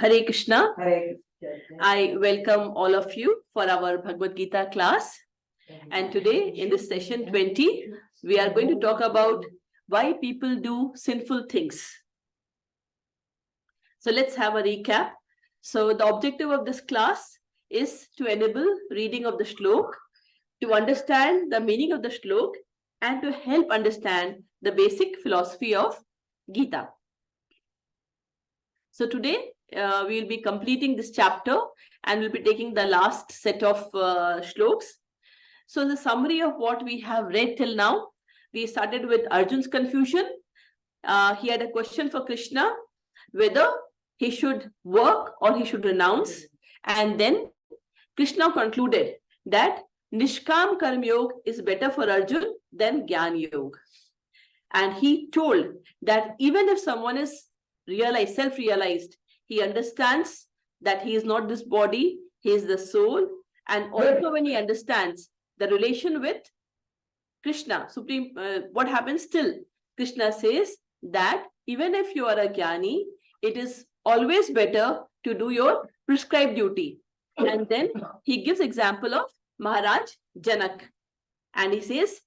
Hare Krishna. Hare Krishna. I welcome all of you for our Bhagavad Gita class. And today in this session 20, we are going to talk about why people do sinful things. So let's have a recap. So the objective of this class is to enable reading of the shlok, to understand the meaning of the shlok, and to help understand the philosophy of Gita. So today we will be completing this chapter and we'll be taking the last set of shloks. So the summary of what we have read till now, we started with Arjun's confusion. He had a question for Krishna, whether he should work or he should renounce. And then Krishna concluded that Nishkam Karma Yoga is better for Arjun than Gyan Yoga. And he told that even if someone is self-realized, he understands that he is not this body, he is the soul. And also when he understands the relation with Krishna, Supreme, what happens still? Krishna says that even if you are a Jnani, it is always better to do your prescribed duty. And then he gives example of Maharaj Janak. And he says,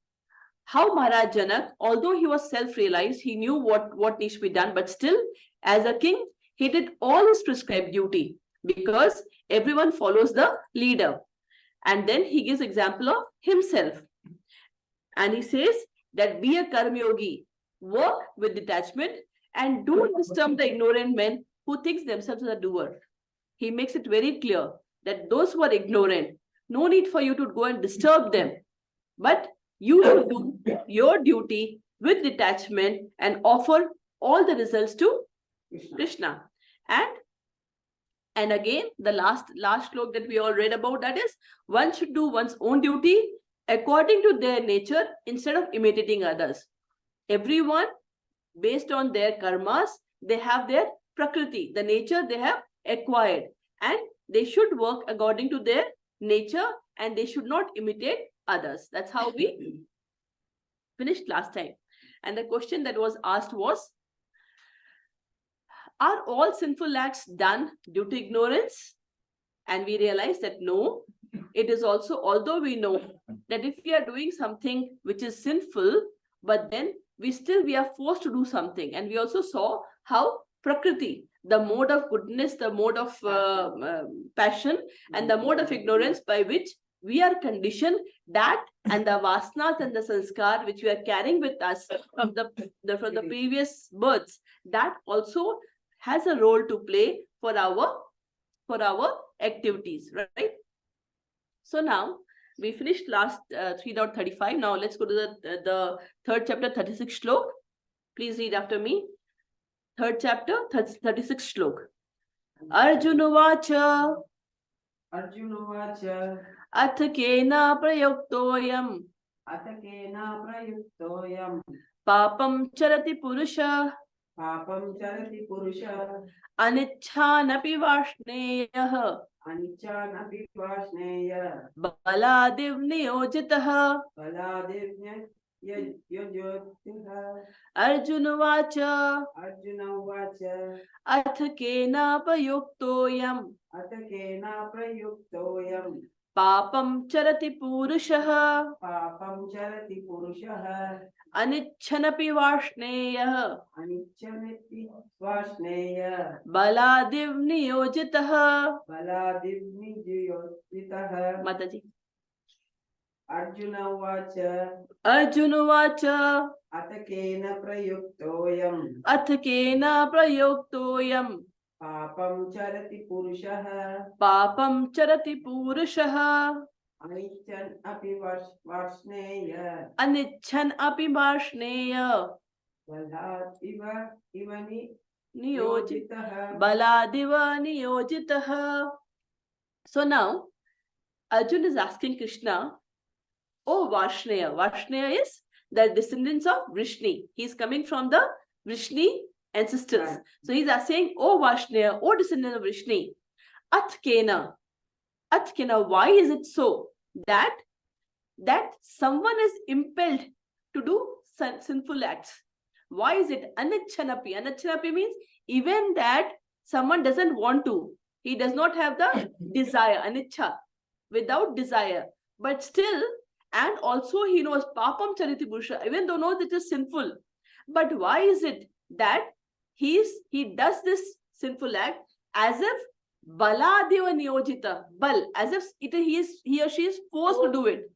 how Maharaj Janak, although he was self-realized, he knew what needs to be done, but still, as a king, he did all his prescribed duty because everyone follows the leader. And then he gives example of himself. And he says that be a karma yogi, work with detachment, and don't disturb the ignorant men who think themselves as a doer. He makes it very clear that those who are ignorant, no need for you to go and disturb them, but you should do your duty with detachment and offer all the results to Krishna. And again, the last shlok that we all read about, that is, one should do one's own duty according to their nature instead of imitating others. Everyone, based on their karmas, they have their prakriti, the nature they have acquired, and they should work according to their nature and they should not imitate others. That's how we finished last time. And the question that was asked was, are all sinful acts done due to ignorance? And we realized that no, it is also, although we know that if we are doing something which is sinful, but then we are forced to do something. And we also saw how Prakriti, the mode of goodness, the mode of passion, and the mode of ignorance by which we are conditioned, that and the vasanas and the sanskar which we are carrying with us from the previous births, that also has a role to play for our activities, right? So now we finished last 3.35. Now let's go to the third chapter, 36 shlok. Please read after me. Third chapter, 36 shlok. Arjuna vacha. Arjuna vacha. Atha kena prayuktoyam. Atha kena prayuktoyam. Papam charati purusha. Papam charati purusha. Anichhanapi vashneyah. Anichhanapi vashneyah. Baladiv niyojitah. Baladiv niyojitah. Arjuna vacha. Arjuna vacha. Atha kena prayuktoyam. Atha kena prayuktoyam. Papam charati purushah. Papam charati purusha. Anichhanapi vashneyah. Anichhanapi vashneyah. Baladiv niyojitah. Baladiv niyojitah. Mataji. Arjuna vacha. Arjuna vacha. Atha kena prayuktoyam. Atha kena prayuktoyam. Papam charati purusha. Papam charati purushah. Anichan api varsneya. Anichan api varshneya. Baladiva ivani Niyojitah. Baladiva niyojitah. So now Arjuna is asking Krishna, oh Varshneya. Varshneya is the descendants of Vrishni. He is coming from the Vrishni ancestors. Right. So he's saying, oh Varshneya, oh descendant of Vrishni. Atkena. Atkena, why is it so that someone is impelled to do sinful acts? Why is it? Anachanapi. Anachanapi means even that someone doesn't want to, he does not have the desire, anichha, without desire, but still, and also he knows papam chariti purusha, even though knows it is sinful. But why is it that he does this sinful act as if baladeva niyojita, bal, as if he or she is forced to do it.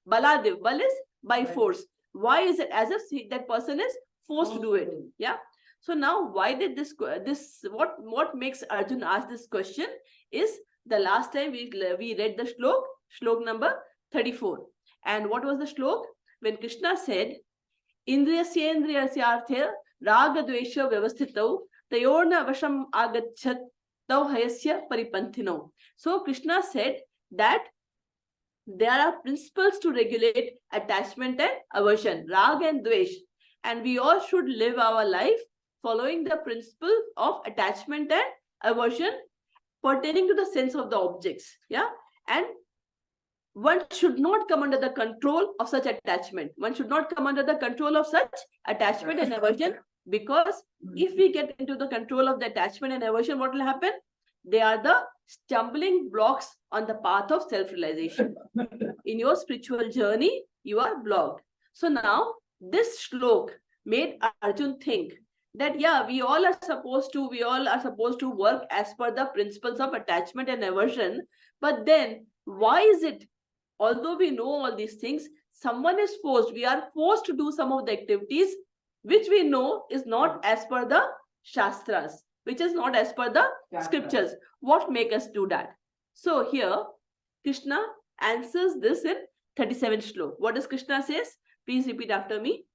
Baladev, bal is by force. Why is it as if that person is forced to do it? Yeah. So now, why did this what makes Arjun ask this question is the last time we read the shlok number 34. And what was the shlok? When Krishna said, Indriyasyendriyasyarthe raga dvesha vyavasthitau tayorna vasham agachat tau hayasya paripantino. So Krishna said that there are principles to regulate attachment and aversion, rag and dvesh, and we all should live our life following the principle of attachment and aversion pertaining to the sense of the objects. Yeah, and one should not come under the control of such attachment. One should not come under the control of such attachment and aversion, because if we get into the control of the attachment and aversion, what will happen? They are the stumbling blocks on the path of self-realization. In your spiritual journey, you are blocked. So now this shlok made Arjun think that yeah, we all are supposed to work as per the principles of attachment and aversion. But then why is it, although we know all these things, we are forced to do some of the activities which we know is not as per the shastras, which is not as per the scriptures. What make us do that? So here Krishna answers this in 37th shlok. What does Krishna says? Please repeat after me.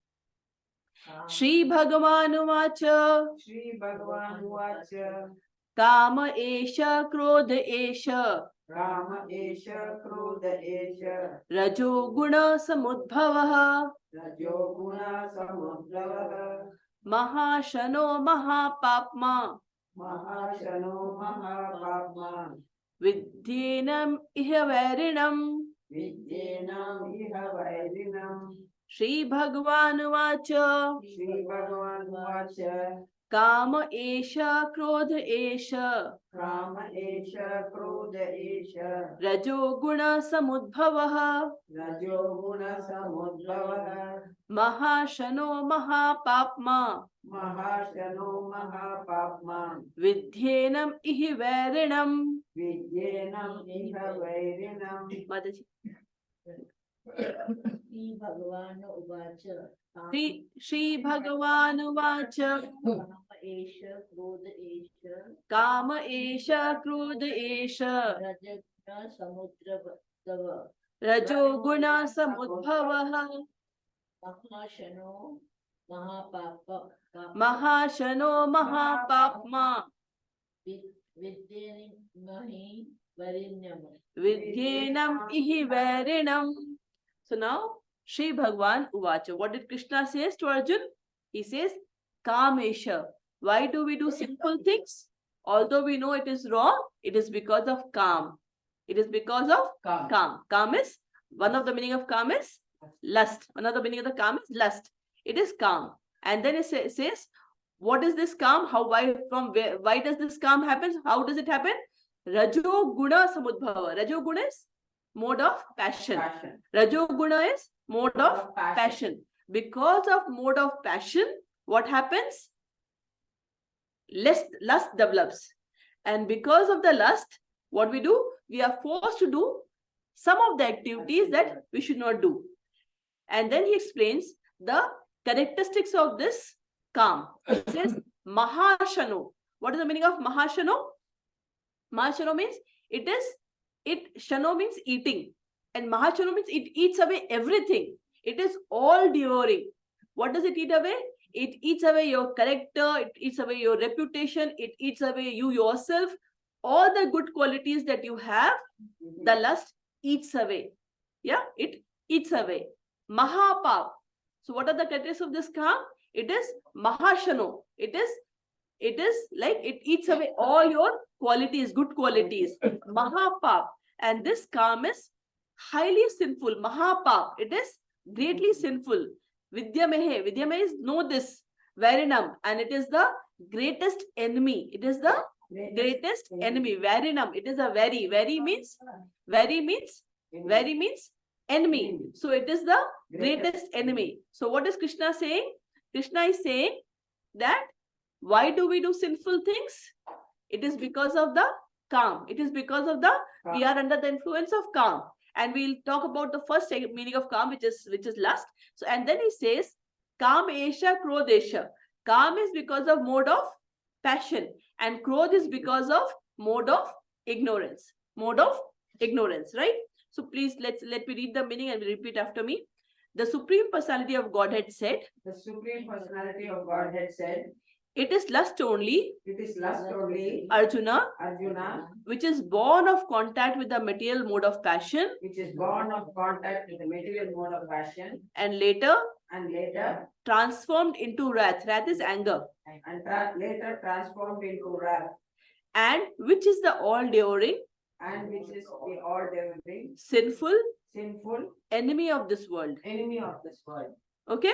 Shri Bhagavan Uvacha. Shri Bhagavan Uvacha. Kama esha krodha esha. Kama esha krodha esha. Rajo guna samudbhavaha. Rajo guna samudbhavaha. Mahashano mahapapma. Mahashano mahapapma. Vidyenam iha vairinam. Vidyenam iha vairinam. Shri Bhagavan Uvacha. Shri Bhagavan Uvacha. Kama esha krodha esha. Kama esha krodha esha. Rajo guna samudbhavaha. Rajo guna samudbhavaha. Mahashano mahapapma. Mahashano mahapapma. Vidyenam ihi vairinam. Vidyenam iha vairinam. Mataji. Shri Bhagavan Uvacha. Shri Bhagavan Uvacha. Kama esha krodha esha. Kama esha krodha esha. Rajaguna samudravadava. Rajo guna samudbhavaha. Mahashano mahapapa. Mahashano mahapapma. Vidyanimahi varinyam. Vidyenam ihi vairinam. So now, Shri Bhagavan Uvacha. What did Krishna says to Arjun? He says, Kamesha. Why do we do sinful things? Although we know it is wrong, it is because of Kam. It is because of Kam. Kam is, one of the meaning of Kam is lust. One of the meaning of the Kam is lust. It is Kam. And then it says, what is this Kam? Why does this Kam happen? How does it happen? Rajo guna samudbhava. Rajo guna is mode of passion. Rajo guna is mode of passion. Because of mode of passion, what happens? Lust develops. And because of the lust, what we do? We are forced to do some of the activities that we should not do. And then he explains the characteristics of this Kam. He says, Mahashano. What is the meaning of Mahashano? Mahashano means Shano means eating. And Mahashano means it eats away everything. It is all devouring. What does it eat away? It eats away your character, it eats away your reputation, it eats away you yourself. All the good qualities that you have, the lust eats away. Yeah, it eats away. Mahapap. So what are the characteristics of this Kam? It is Mahashano. It is like it eats away all your qualities, good qualities. Mahapap. And this Kam is highly sinful. Mahapap. It is greatly sinful. Vidyamehe. Vidyamehe is know this. Varinam. And it is the greatest enemy. It is the greatest enemy. Varinam. It is a very. Very means enemy. So it is the greatest enemy. So what is Krishna saying? Krishna is saying that why do we do sinful things? It is because of the calm. It is because of the we are under the influence of calm. And we'll talk about the first meaning of calm, which is lust. So and then he says, Kam esha krodesha. Calm is because of mode of passion, and krodh is because of mode of ignorance. Mode of ignorance, right? So please let me read the meaning and repeat after me. The Supreme Personality of Godhead said, The Supreme Personality of Godhead said, it is lust only, it is lust only, Arjuna, Arjuna, which is born of contact with the material mode of passion, which is born of contact with the material mode of passion, and later later transformed into wrath. Wrath is anger. later transformed into wrath, And which is the all-devouring, and which is the all-devouring, sinful sinful enemy of this world. enemy of this world. Okay?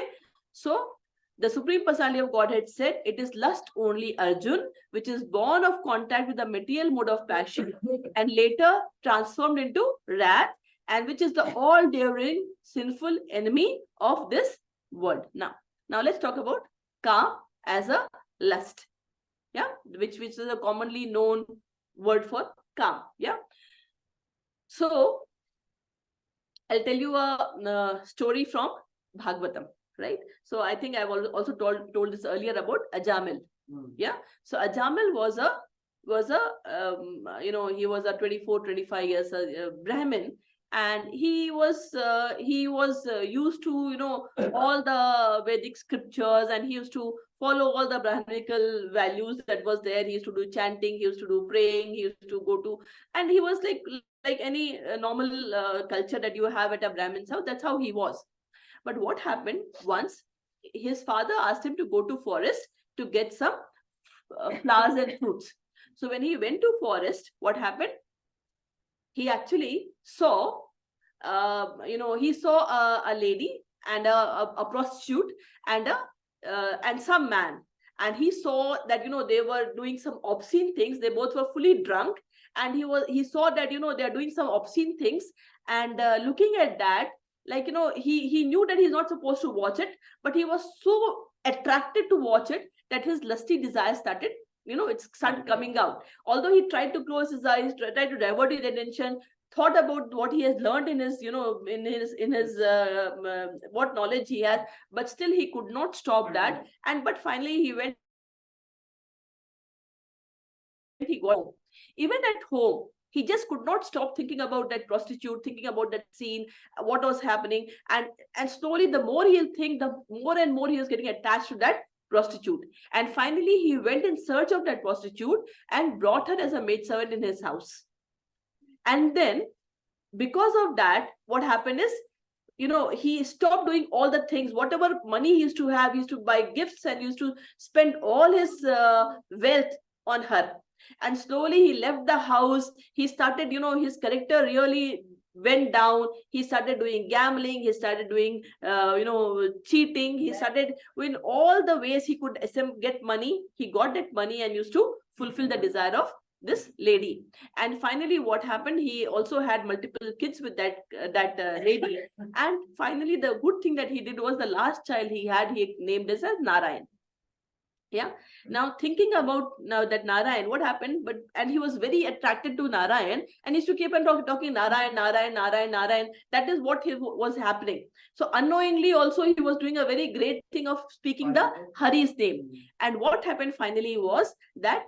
So, the Supreme Personality of Godhead said, it is lust only, Arjun, which is born of contact with the material mode of passion, and later transformed into wrath, and which is the all-devouring, sinful enemy of this world. Now let's talk about Kam as a lust. Yeah, which is a commonly known word for Kam. Yeah. So I'll tell you a story from Bhagavatam, right? So I think I've also told this earlier about Ajamil. Yeah. So Ajamil was a he was a 24-25 years Brahmin, and he was used to all the Vedic scriptures, and he used to follow all the Brahminical values that was there. He used to do chanting, he used to do praying, he used to go to, and he was like any normal culture that you have at a Brahmin's house. That's how he was. But what happened once, his father asked him to go to forest to get some flowers and fruits. So when he went to forest, what happened? He actually saw, he saw a lady and a prostitute and some man. And he saw that, they were doing some obscene things. They both were fully drunk. And he saw that, they are doing some obscene things. And looking at that, he knew that he's not supposed to watch it, but he was so attracted to watch it that his lusty desire started, it started coming out. Although he tried to close his eyes, tried to divert his attention, thought about what he has learned in his, what knowledge he has, but still he could not stop that. But finally he got home. Even at home, he just could not stop thinking about that prostitute, thinking about that scene, what was happening. And slowly, the more he'll think, the more and more he was getting attached to that prostitute. And finally, he went in search of that prostitute and brought her as a maidservant in his house. And then, because of that, what happened is, he stopped doing all the things. Whatever money he used to have, he used to buy gifts and used to spend all his wealth on her. And slowly he left the house. He started, his character really went down. He started doing gambling. He started doing, cheating. He started in all the ways he could get money. He got that money and used to fulfill the desire of this lady. And finally, what happened? He also had multiple kids with that lady. And finally, the good thing that he did was the last child he had, he named as Narayan. Yeah. Now thinking about that Narayan, what happened? And he was very attracted to Narayan, and he used to keep on talking Narayan. That is what was happening. So unknowingly also he was doing a very great thing of speaking the Hari's name. And what happened finally was that,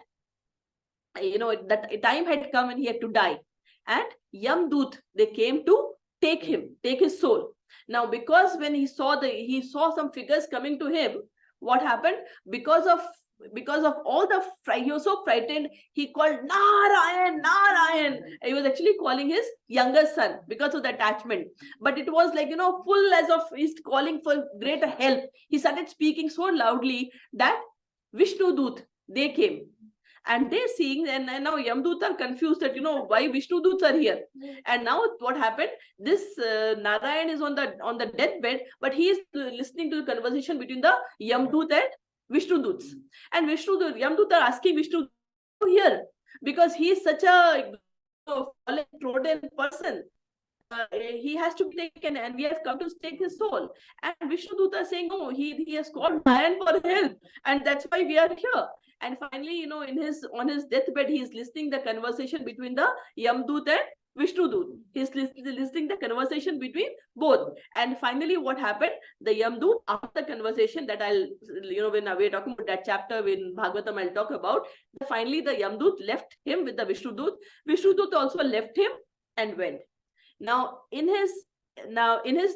that time had come and he had to die. And Yamdut, they came to take his soul. Now, because when he saw some figures coming to him, what happened? Because of all the he was so frightened, he called Narayan. He was actually calling his younger son because of the attachment. But it was full as of he's calling for greater help. He started speaking so loudly that Vishnu Dut, they came. And they're seeing, and now Yamdut are confused that, why Vishnu Duts are here. And now what happened? This Narayan is on the deathbed, but he is listening to the conversation between the Yamdut and Vishnu Duts. And Yamdut are asking Vishnu, here because he is such a fallen, trodden person. He has to be taken, and we have come to take his soul. And Vishnuduta is saying, no, he has called Narayan for help, and that's why we are here. And finally, you know, on his deathbed, he is listening the conversation between the Yamdut and Vishnudut. He's listening the conversation between both. And finally, what happened? The Yamdut, after the conversation that I'll, you know, when we're talking about that chapter in Bhagavatam, I'll talk about. Finally, the Yamdut left him with the Vishnudut. Vishnudut also left him and went. Now, in his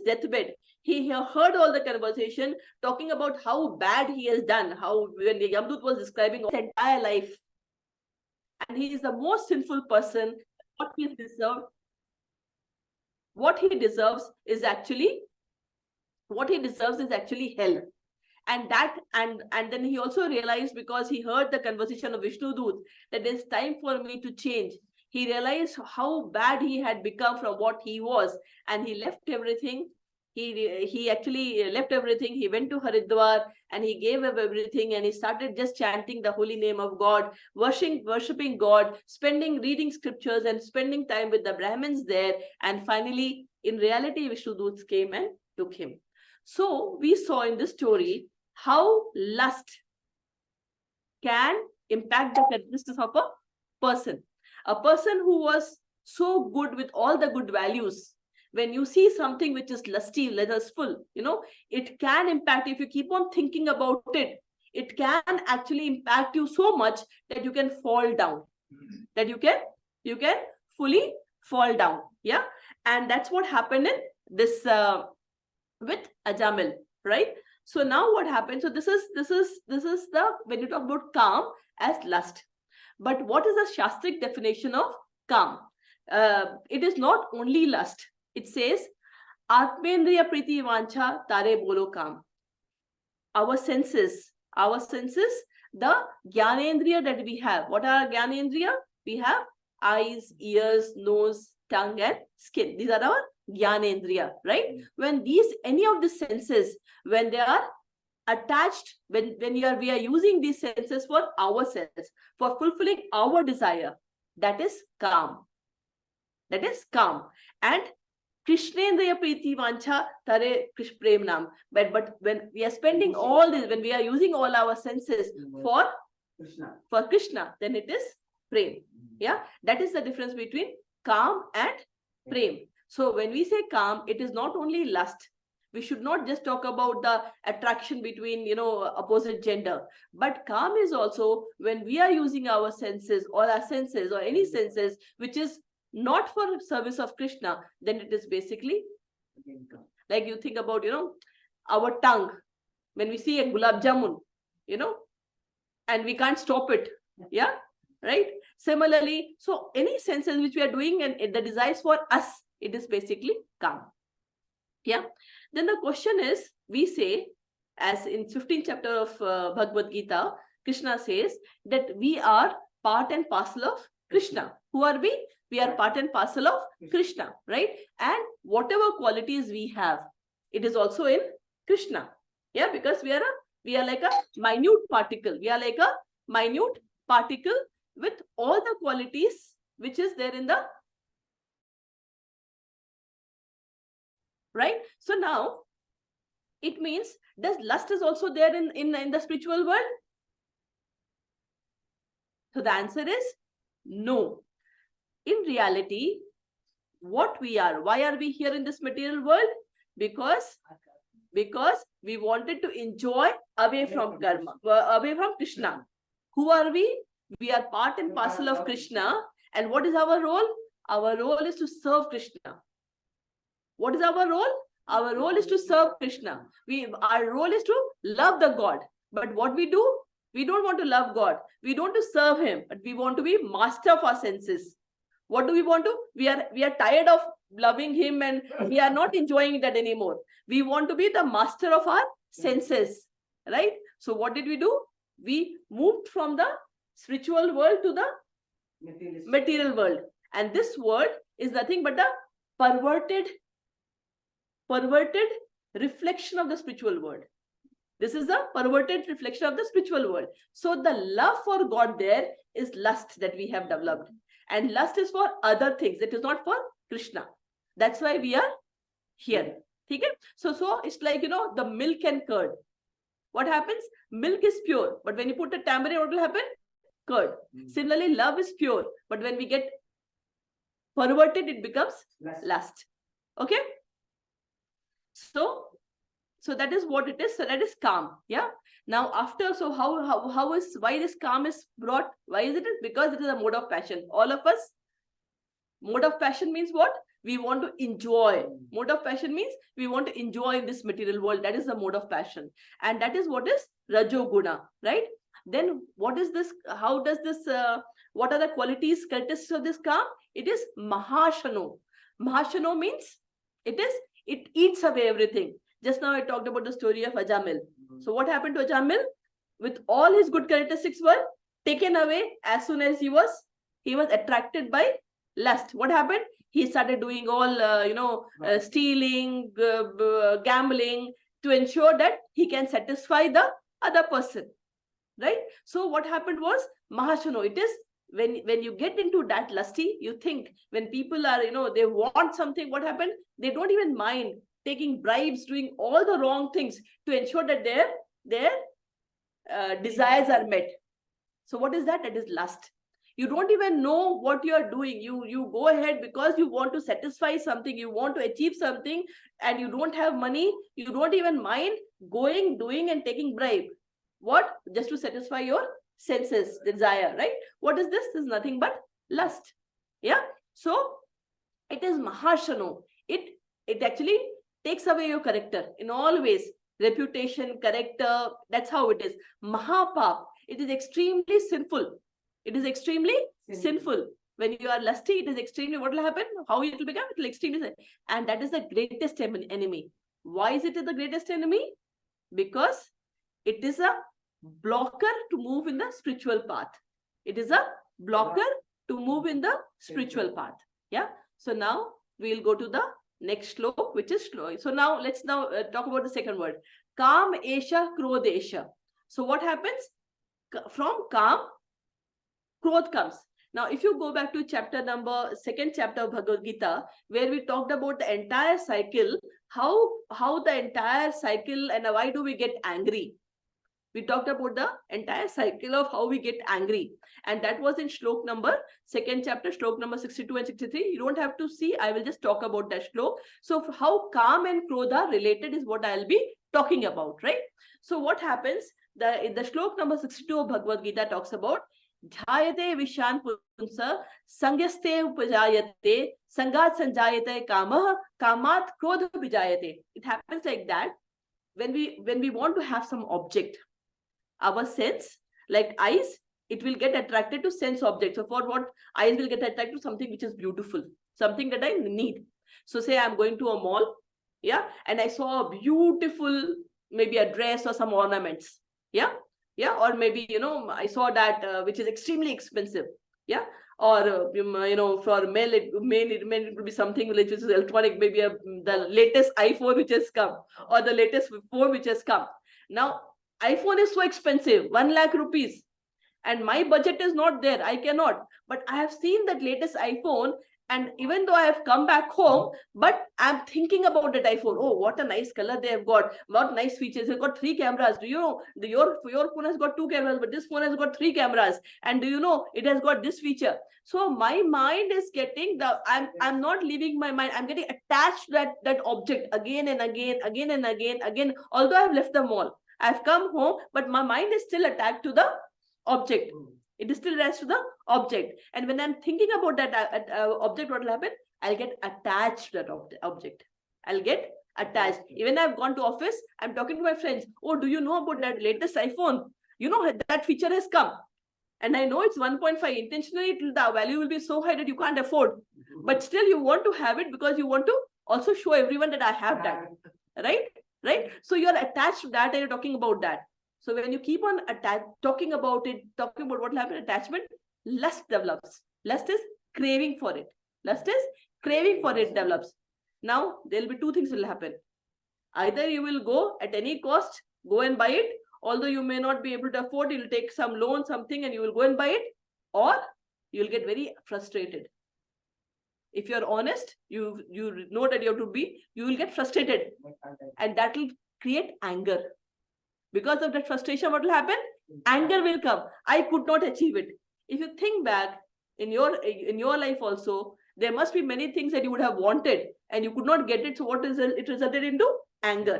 deathbed, he heard all the conversation talking about how bad he has done, how when the Yamdut was describing his entire life, and he is the most sinful person. What he deserves is actually hell. And then he also realized, because he heard the conversation of Vishnudut, that it's time for me to change. He realized how bad he had become from what he was, and he left everything. He actually left everything. He went to Haridwar and he gave up everything, and he started just chanting the holy name of God, worshipping God, reading scriptures and spending time with the Brahmins there. And finally, in reality, Vishnuduts came and took him. So we saw in this story how lust can impact the characteristics of a person. A person who was so good with all the good values, when you see something which is lusty, lustful, you know, it can impact. If you keep on thinking about it, it can actually impact you so much that you can fall down, that you can fully fall down. Yeah. And that's what happened in this with Ajamil, right? So now what happened? So this is the, when you talk about Kam as lust. But what is the Shastric definition of Kam? It is not only lust. It says, Atmendriya Priti Vancha Tare Bolo Kam. Our senses, the Gyanendriya that we have. What are Gyanendriya? We have eyes, ears, nose, tongue, and skin. These are our Gyanendriya, right? When any of the senses, when they are attached, when we are using these senses for ourselves, for fulfilling our desire, that is Kam. That is Kam. And Krishnendriya Priti Vancha Tare Prem Nam. But when we are spending all this, when we are using all our senses for Krishna, then it is Prem. Yeah, that is the difference between Kam and Prem. So when we say Kam, it is not only lust. We should not just talk about the attraction between, you know, opposite gender. But Kam is also when we are using our senses, all our senses or any senses which is not for service of Krishna, then it is basically like you think about, you know, our tongue. When we see a gulab jamun, you know, and we can't stop it. Yeah, right? Similarly, so any senses which we are doing and the desires for us, it is basically Kam. Yeah. Then the question is, we say, as in 15th chapter of Bhagavad Gita, Krishna says that we are part and parcel of Krishna. Who are we? We are part and parcel of Krishna, right? And whatever qualities we have, it is also in Krishna. Yeah, because we are like a minute particle. We are like a minute particle with all the qualities which is there in the, right? So now it means, does lust is also there in the spiritual world? So the answer is no. In reality, what we are, why are we here in this material world? Because we wanted to enjoy away from karma, away from Krishna. Who are we? We are part and parcel of Krishna. And what is our role? Our role is to serve Krishna. What is our role? Our role is to serve Krishna. Our role is to love the God. But what we do? We don't want to love God. We don't want to serve him, but we want to be master of our senses. What do we want to? We are tired of loving him and we are not enjoying that anymore. We want to be the master of our senses, right? So what did we do? We moved from the spiritual world to the material world. And this world is nothing but a perverted reflection of the spiritual world. This is the perverted reflection of the spiritual world. So the love for God there is lust that we have developed. And lust is for other things. It is not for Krishna. That's why we are here. Okay? So it's like, the milk and curd. What happens? Milk is pure, but when you put a tamarind, what will happen? Curd. Similarly, love is pure, but when we get perverted, it becomes lust. Okay? So that is what it is. So that is calm. Yeah. Now after, so why this calm is brought? Why is it? Because it is a mode of passion. All of us, mode of passion means what? We want to enjoy. Mode of passion means we want to enjoy in this material world. That is the mode of passion. And that is what is Rajoguna, right? Then what is this? How does this, what are the qualities, characteristics of this calm? It is Mahashano. Mahashano means it eats away everything. Just now I talked about the story of Ajamil. So what happened to Ajamil? With all his good characteristics were taken away as soon as he was attracted by lust. What happened? He started doing all, stealing, gambling to ensure that he can satisfy the other person, right? So what happened was Mahashano. It is when you get into that lusty, you think when people are, they want something, what happened? They don't even mind taking bribes, doing all the wrong things to ensure that their desires are met. So what is that? That is lust. You don't even know what you are doing. You go ahead because you want to satisfy something, you want to achieve something, and you don't have money. You don't even mind going, doing, and taking bribe. What? Just to satisfy your senses, desire, right? What is this? This is nothing but lust. Yeah. So it is Mahashano. It actually takes away your character in all ways. Reputation, character, that's how it is. Mahapap. It is extremely sinful. It is extremely sinful. When you are lusty, it is extremely, what will happen? How it will become? It will extremely sin. And that is the greatest enemy. Why is it the greatest enemy? Because it is a blocker to move in the spiritual path. It is a blocker to move in the spiritual path. Yeah. So now we'll go to the next shlok, which is shlok. So now let's talk about the second word. Kam esha krodesha. So what happens? From Kam, Krodh comes. Now, if you go back to second chapter of Bhagavad Gita, where we talked about the entire cycle, how the entire cycle and why do we get angry? We talked about the entire cycle of how we get angry. And that was in second chapter, shlok number 62 and 63. You don't have to see. I will just talk about that shlok. So how Kam and Krodha related is what I'll be talking about, right? So what happens? The shlok number 62 of Bhagavad Gita talks about Dhyayate Vishan Punsa Sangyaste Upajayate Sangat Sanjayate Kamah Kamat Krodha Vijayate. It happens like that when we want to have some object. Our sense, like eyes, it will get attracted to sense objects. So for what? Eyes will get attracted to something which is beautiful, something that I need. So say I'm going to a mall, yeah, and I saw a beautiful, maybe a dress or some ornaments, yeah, or maybe, I saw that which is extremely expensive, yeah, or for male, it will be something which is electronic, maybe the latest iPhone which has come, or the latest phone which has come. Now, iPhone is so expensive, 1 lakh rupees, and my budget is not there. I cannot. But I have seen that latest iPhone, and even though I have come back home, but I'm thinking about that iPhone. Oh, what a nice color they have got. What nice features. They've got 3 cameras. Do you know your phone has got 2 cameras, but this phone has got 3 cameras. And do you know it has got this feature? So my mind is getting I'm not leaving my mind. I'm getting attached to that object again and again. Although I've left the mall. I've come home, but my mind is still attached to the object. It is still attached to the object. And when I'm thinking about that object, what will happen? I'll get attached to that object. I'll get attached. Even I've gone to office, I'm talking to my friends. Oh, do you know about that latest iPhone? You know that feature has come. And I know it's 1.5. Intentionally, the value will be so high that you can't afford. But still, you want to have it because you want to also show everyone that I have that. Right? So you're attached to that and you're talking about that. So when you keep on talking about what will happen, attachment, lust develops. Lust is craving for it. Develops. Now, there will be 2 things will happen. Either you will go at any cost, go and buy it. Although you may not be able to afford, you'll take some loan, something, and you will go and buy it. or you'll get very frustrated. If you're honest, you know that you have to be, you will get frustrated, and that will create anger. Because of that frustration, what will happen? Anger will come. I could not achieve it. If you think back in your life also, there must be many things that you would have wanted and you could not get it. So what is it? It resulted into anger.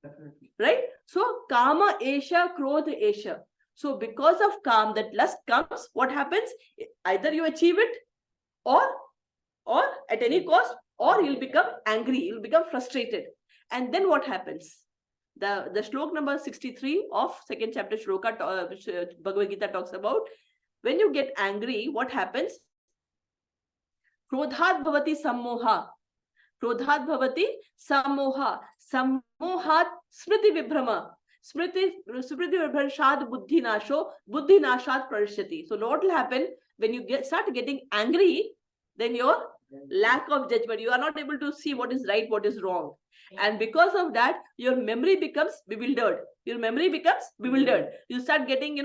Definitely. Right? So kama esha, krodha esha. So because of kam, that lust comes, what happens? Either you achieve it, or at any cost, or you'll become angry, you'll become frustrated. And then what happens? The shlok number 63 of second chapter Shloka, which Bhagavad Gita talks about, when you get angry, what happens? Krodhat bhavati sammoha. Krodhat bhavati sammoha. Sammohat smriti vibhrama. Smriti vibhrashad buddhi nasho. Buddhi nashat prashyati. So what will happen when you start getting angry? Then your lack of judgment, you are not able to see what is right, what is wrong. And because of that, your memory becomes bewildered. Your memory becomes bewildered. You start getting,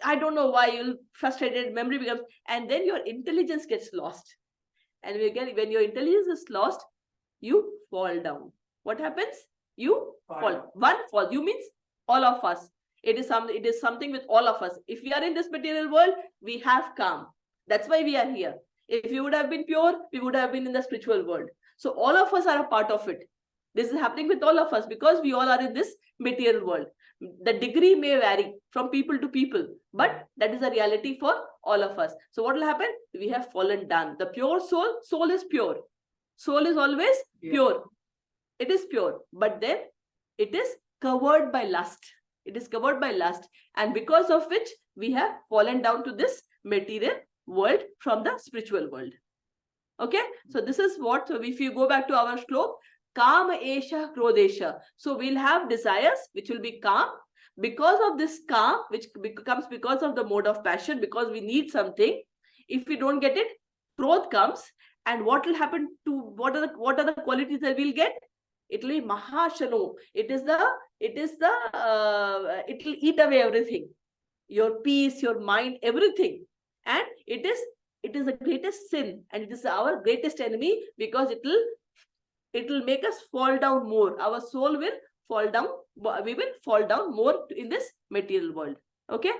I don't know why, you'll frustrated, memory becomes, and then your intelligence gets lost. And when your intelligence is lost, you fall down. What happens? You fall. One fall. You means all of us. It is something with all of us. If we are in this material world, we have calm. That's why we are here. If you would have been pure, we would have been in the spiritual world. So all of us are a part of it. This is happening with all of us because we all are in this material world. The degree may vary from people to people, but that is a reality for all of us. So what will happen? We have fallen down. The pure soul is pure. Soul is always pure. It is pure, but then it is covered by lust. It is covered by lust, and because of which we have fallen down to this material world from the spiritual world. Okay, so this is what, so if you go back to our shlok, kama esha krodesha. So we'll have desires which will be calm. Because of this calm, which becomes because of the mode of passion, because we need something, if we don't get it, krodh comes. And what will happen to, what are the qualities that we'll get? It will be mahashano. It will eat away everything, your peace, your mind, everything. And it is the greatest sin, and it is our greatest enemy, because it will make us fall down more. Our soul will fall down. We will fall down more in this material world. Okay.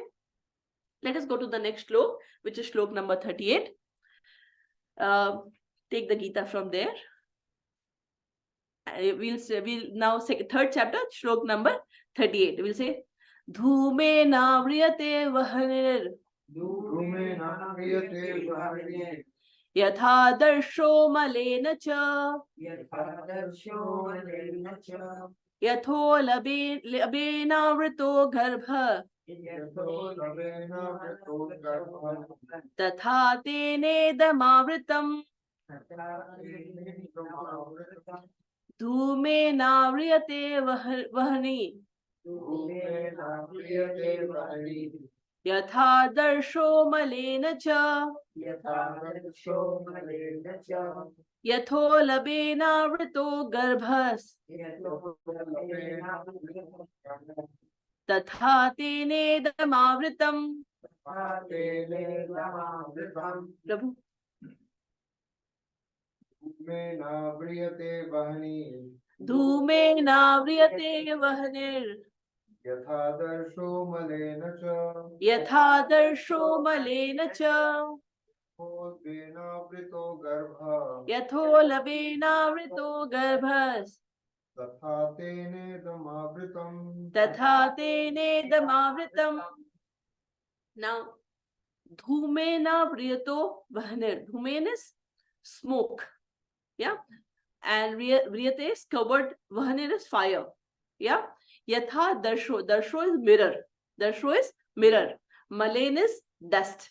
Let us go to the next shlok, which is shlok number 38. Take the Gita from there. We'll now say third chapter, shlok number 38. We'll say, Dhume navriyate vahanir. Yatha darsho malena cha. Yatho labena garbha. Tatha tene damavritam. Dhume navriyate vahani. Yatha darsho malena cha. Yatho labena vrito garbhas. Tatha tene damavritam. Prabhu. Dhume navriyate vahanir. Yatha darsho malena cha. Yatha darsho malena cha. Yatho labena vrito garbhas. Tatha tene damavritam. Tatha tene damavritam. Now, dhumena vriyato vahanir. Dhumen is smoke. Yeah. And vriyate is covered. Vahanir is fire. Yeah. Yatha darsho. Darsho is mirror. Darsho is mirror. Malen is dust.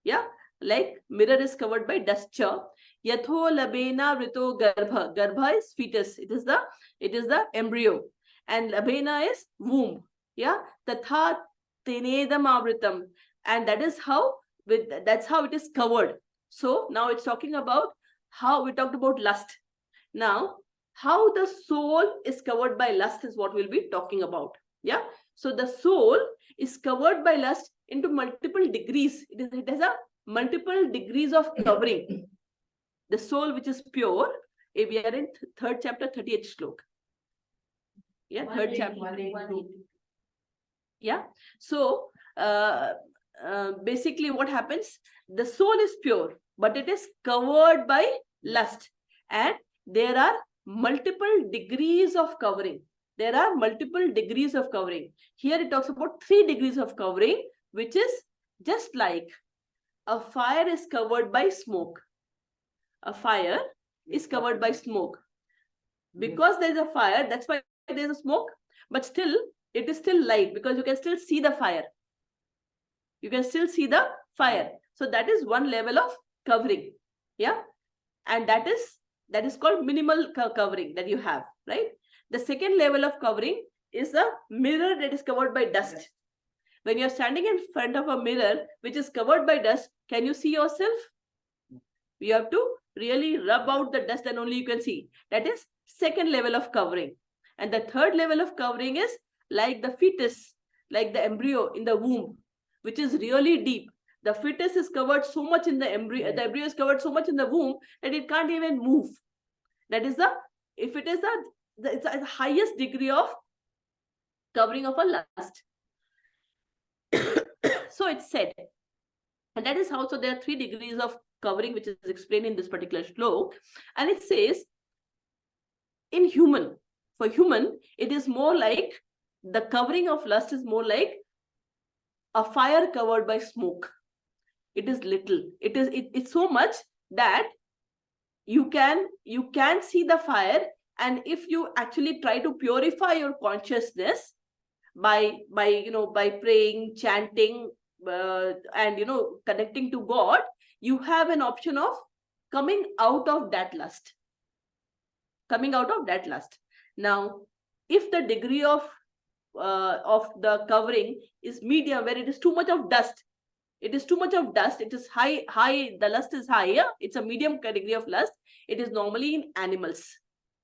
Yeah. Like mirror is covered by dust. Yatho labena vrito garbha. Garbha is fetus. It is the embryo. And labena is womb. Yeah. Tatha tenedam avritam. And that's how it is covered. So now it's talking about how we talked about lust. Now, how the soul is covered by lust is what we'll be talking about. Yeah. So the soul is covered by lust into multiple degrees. It has a multiple degrees of covering. The soul which is pure, we are in third chapter, 38th slok. Yeah, third chapter. 182. Yeah. So basically what happens, the soul is pure, but it is covered by lust, and there are multiple degrees of covering. There are multiple degrees of covering. Here it talks about 3 degrees of covering, which is just like a fire is covered by smoke. A fire is covered by smoke. Because there is a fire, that's why there is a smoke, but still it is still light because you can still see the fire. You can still see the fire. So that is one level of covering. Yeah. And that is called minimal covering that you have, right? The second level of covering is a mirror that is covered by dust. When you're standing in front of a mirror which is covered by dust, can you see yourself? You have to really rub out the dust and only you can see. That is second level of covering. And the third level of covering is like the fetus, like the embryo in the womb, which is really deep. The fetus is covered so much in the embryo, the embryo is covered so much in the womb that it can't even move. That is it's the highest degree of covering of a lust. So it's said. And that is how, so there are 3 degrees of covering, which is explained in this particular slok. And it says, for human, it is more like, the covering of lust is more like a fire covered by smoke. It is little. It's so much that you can see the fire, and if you actually try to purify your consciousness by praying, chanting, and connecting to God, you have an option of coming out of that lust. Now, if the degree of the covering is medium, where it is too much of dust, it is high, the lust is higher, it's a medium degree of lust. It is normally in animals,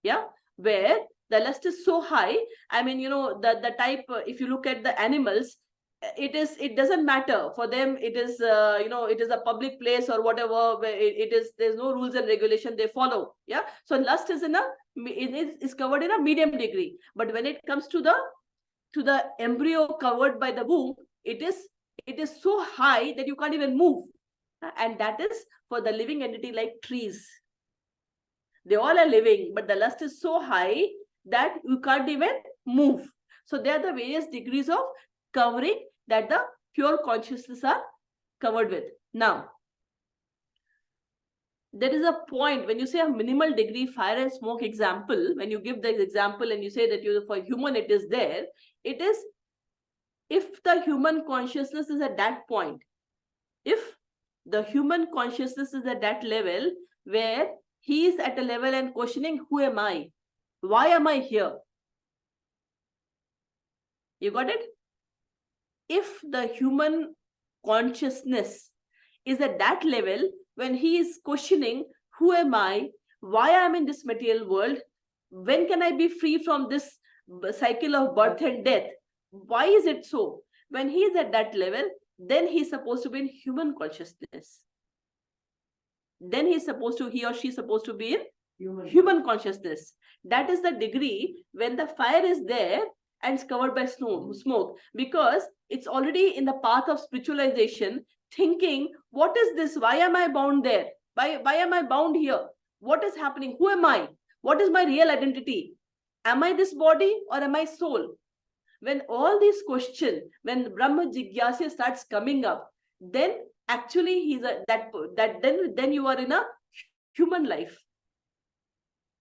yeah, where the lust is so high. I mean, the type, if you look at the animals, it doesn't matter for them. It is it is a public place or whatever, where there's no rules and regulation they follow. Yeah. So lust is covered in a medium degree. But when it comes to the embryo covered by the womb, it is so high that you can't even move. And that is for the living entity like trees. They all are living, but the lust is so high that you can't even move. So there are the various degrees of covering that the pure consciousness are covered with. Now, there is a point when you say a minimal degree fire and smoke example, when you give the example and you say that for human it is there, it is if the human consciousness is at that point, if the human consciousness is at that level where he is at a level and questioning, who am I? Why am I here? You got it? If the human consciousness is at that level, when he is questioning, who am I? Why I am in this material world? When can I be free from this cycle of birth and death? Why is it so? When he is at that level, then he is supposed to be in human consciousness. Then he or she is supposed to be in human consciousness. That is the degree when the fire is there and it's covered by smoke, because it's already in the path of spiritualization, thinking, what is this? Why am I bound there? Why am I bound here? What is happening? Who am I? What is my real identity? Am I this body or am I soul? When all these questions, when Brahma Jigyasa starts coming up, then actually then you are in a human life.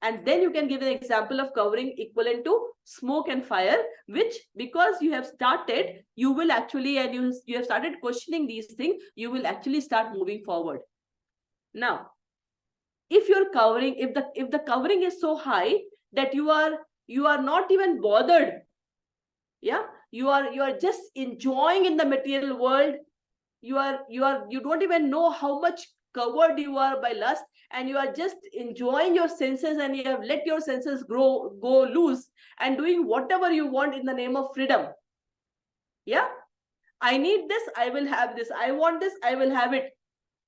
And then you can give an example of covering equivalent to smoke and fire, which, because you have started, you will actually, and you have started questioning these things, you will actually start moving forward. Now, if you're covering, if the covering is so high that you are not even bothered, yeah, you are just enjoying in the material world, you don't even know how much covered you are by lust, and you are just enjoying your senses, and you have let your senses go loose and doing whatever you want in the name of freedom. Yeah. I need this, I will have this. I want this, I will have it.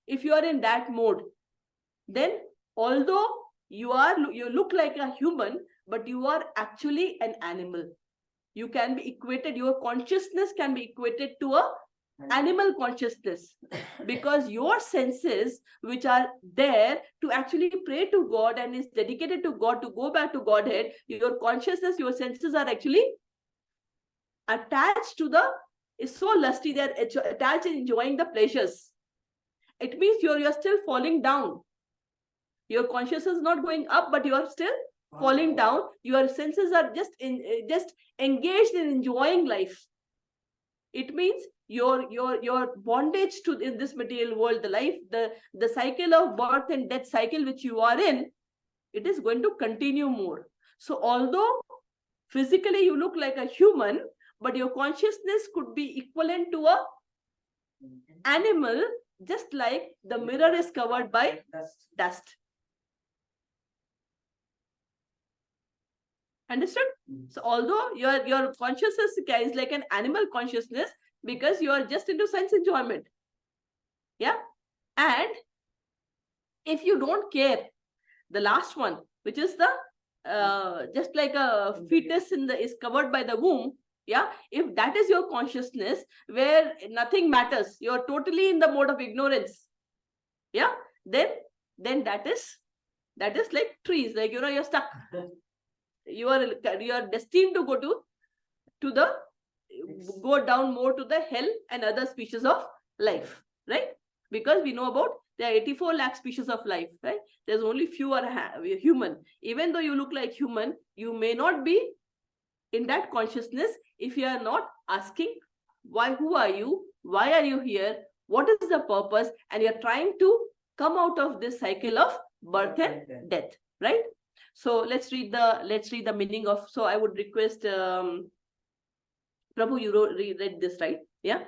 If you are in that mode, then although you look like a human, but you are actually an animal. You can be equated, your consciousness can be equated to a animal consciousness, because your senses, which are there to actually pray to God and is dedicated to God, to go back to Godhead, your consciousness, your senses are actually attached to the, is so lusty, they're attached and enjoying the pleasures. It means you're still falling down. Your consciousness is not going up, but you are still falling down. Your senses are just engaged in enjoying life. It means your bondage to in this material world, the life, the cycle of birth and death cycle which you are in, it is going to continue more. So although physically you look like a human, but your consciousness could be equivalent to a animal, just like the mirror is covered by dust. Understood? So although your consciousness is like an animal consciousness, because you are just into sense enjoyment. Yeah. And if you don't care, the last one, which is the just like a fetus is covered by the womb. Yeah. If that is your consciousness, where nothing matters, you're totally in the mode of ignorance. Yeah. Then that is like trees, like you're stuck. You are destined to go down more to the hell and other species of life, right? Because we know about there are 84 lakh species of life, right? There's only few are human. Even though you look like human, you may not be in that consciousness if you are not asking why, who are you, why are you here, what is the purpose, and you're trying to come out of this cycle of birth and death, right? So let's read the meaning of. So I would request Prabhu, you read this, right? Yeah.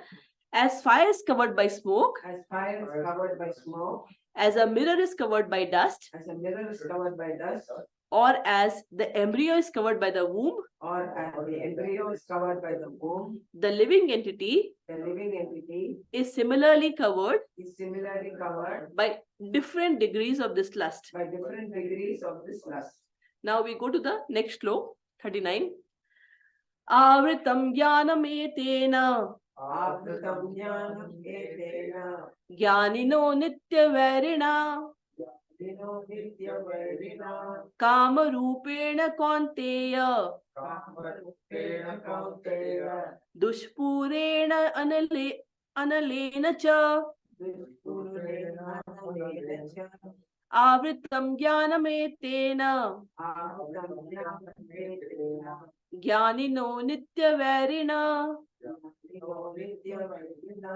As fire is covered by smoke. As fire is covered by smoke. As a mirror is covered by dust. As a mirror is covered by dust. Or as the embryo is covered by the womb. Or as the embryo is covered by the womb. The living entity. The living entity Is similarly covered. Is similarly covered. By different degrees of this lust. By different degrees of this lust. Now we go to the next shloka, 39. Avritam jnanam etena. Avritam jnanam etena. Jnanino nitya vairina. Jnanino nitya vairina. Kama rupena kaunteya. Kama rupena kaunteya. Dushpurena analena cha. Dushpurena analena cha. Avritam jnanam etena. Avritam jnanam etena. Jnanino nitya vairina. Jnanino nitya vairina.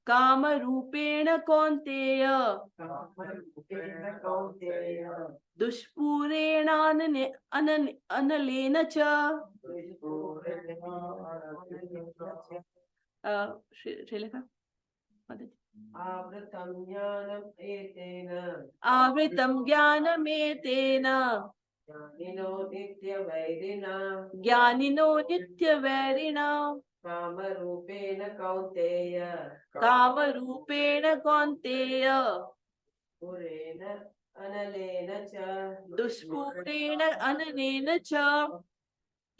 Kama rupena kaunteya. Kama rupena kaunteya. Dushpurena analena cha. Srilekha. Avritam jnanam etena. Avritam jnanam etena. Jnanino nitya vairina. Jnanino nitya vairina. Kama rupena kaunteya. Kama rupena kaunteya. Purena analena cha. Dushpurena analena cha.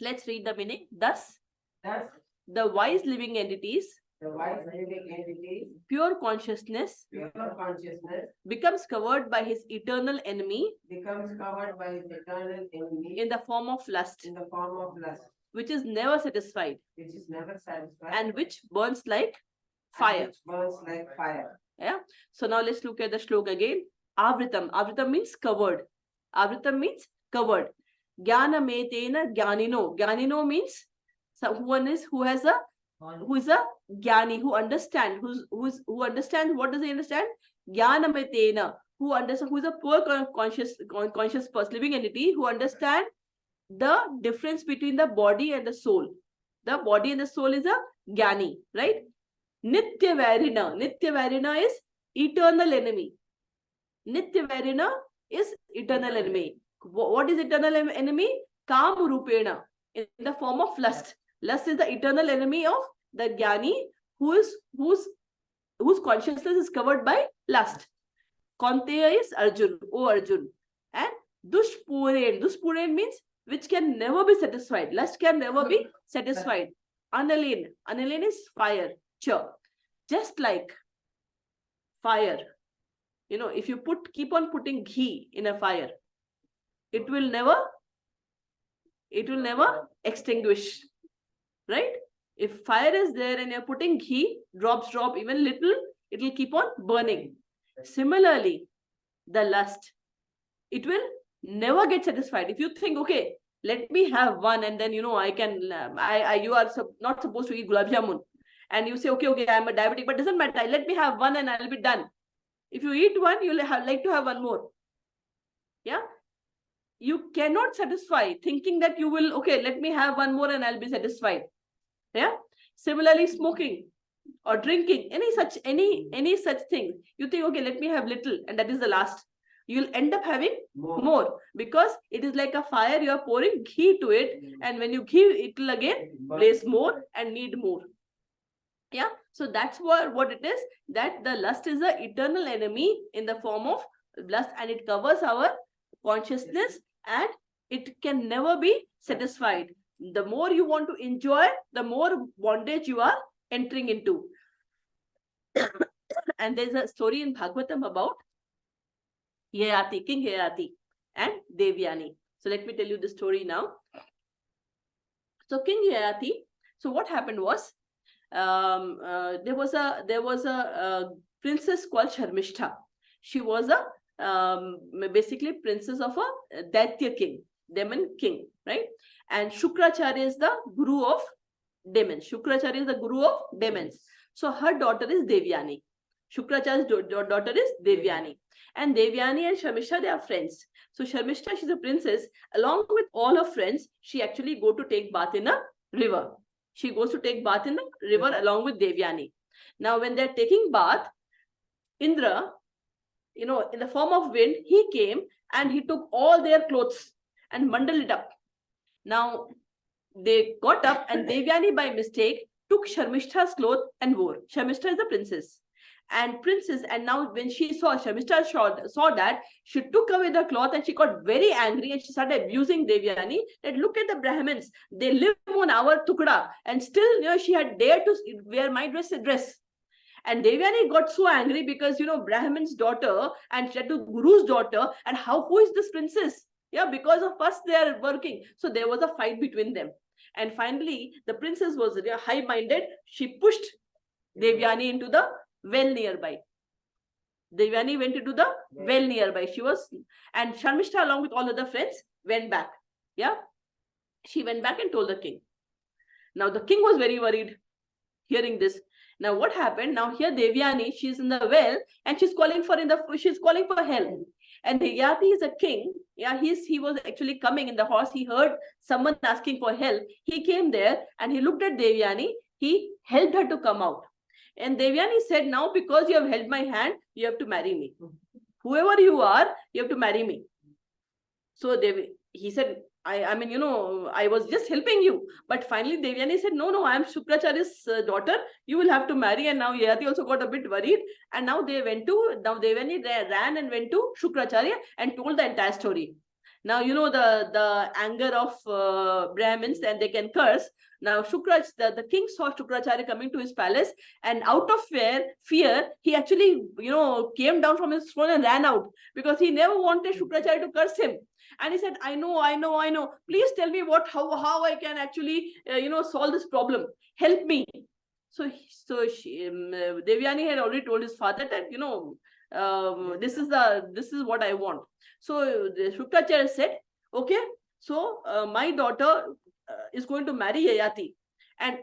Let's read the meaning. Thus, Thus, the wise living entities, the wise living entity, pure consciousness, pure consciousness, becomes covered by his eternal enemy becomes covered by his eternal enemy in the form of lust, in the form of lust, which is never satisfied which is never satisfied and which burns like and fire. which burns like fire. Yeah. So now let's look at the shloka again. Avritam. Avritam means covered. Avritam means covered. Jnana metena jnanino. Jnanino means someone who is a jnani, who understands, who understands. What does he understand? Jnana metena, who understands, who is a poor conscious person, living entity, who understands the difference between the body and the soul. The body and the soul is a jnani, right? Nitya vairina. Nitya vairina is eternal enemy. Nitya vairina is eternal enemy. What is eternal enemy? Kam rupena, in the form of lust. Lust is the eternal enemy of the jnani, whose consciousness is covered by lust. Kaunteya is Arjun, O Arjun. And Dushpuren means which can never be satisfied. Lust can never be satisfied. Analin is fire. Just like fire. If you keep on putting ghee in a fire, it will never extinguish, right? If fire is there and you're putting ghee, drop, even little, it will keep on burning. Similarly, the lust, it will never get satisfied. If you think, okay, let me have one, and then you are not supposed to eat gulab jamun, and you say, okay, I'm a diabetic, but doesn't matter. Let me have one and I'll be done. If you eat one, you'll like to have one more. Yeah. You cannot satisfy thinking that you will, okay, let me have one more and I'll be satisfied. Yeah. Similarly, smoking or drinking, any such thing, you think, okay, let me have little, and that is the last. You'll end up having more because it is like a fire. You are pouring ghee to it, and when you give, it will again blaze more and need more. Yeah. So that's what it is, that the lust is the eternal enemy in the form of lust, and it covers our consciousness, and it can never be satisfied. The more you want to enjoy, the more bondage you are entering into. And there's a story in Bhagavatam about Yayati, King Yayati and Devyani. So let me tell you the story now. So King Yayati, so what happened was, there was a princess called Sharmishta. She was a basically princess of a Daitya king, demon king, right? And Shukracharya is the guru of demons. Shukracharya is the guru of demons. So her daughter is Devyani. Shukracharya's daughter is Devyani. And Devyani and Sharmishta, they are friends. So Sharmishta, she's a princess. Along with all her friends, she actually go to take bath in a river. She goes to take bath in the river along with Devyani. Now, when they're taking bath, Indra, in the form of wind, he came and he took all their clothes and bundled it up. Now, they got up and Devyani by mistake took Sharmishta's cloth and wore. Sharmishta is the princess. And now when she saw, Sharmishta saw that, she took away the cloth and she got very angry and she started abusing Devyani that look at the Brahmins, they live on our tukda, and still she had dared to wear my dress. And Devyani got so angry because Brahmin's daughter and she had to Guru's daughter, and who is this princess? Yeah, because of us they are working. So there was a fight between them. And finally, the princess was high-minded. She pushed Devyani into the well nearby. Devyani went into the well nearby. And Sharmishta, along with all other friends, went back. Yeah. She went back and told the king. Now the king was very worried hearing this. Now what happened? Now here Devyani, she's in the well and she's calling for help. And Yayati is a king. Yeah, he was actually coming in the horse. He heard someone asking for help. He came there and he looked at Devyani. He helped her to come out. And Devyani said, now because you have held my hand, you have to marry me. Whoever you are, you have to marry me. So he said, I was just helping you. But finally Devyani said, no, I am Shukracharya's daughter. You will have to marry. And now Yayati also got a bit worried. And now Devyani ran and went to Shukracharya and told the entire story. Now, the anger of Brahmins, and they can curse. Now, the king saw Shukracharya coming to his palace, and out of fear, he actually, came down from his throne and ran out because he never wanted Shukracharya to curse him. And he said, I know. Please tell me how I can actually, solve this problem. Help me. So Devyani had already told his father that, this is what I want. So the Shukracharya said, okay, so my daughter is going to marry Yayati, and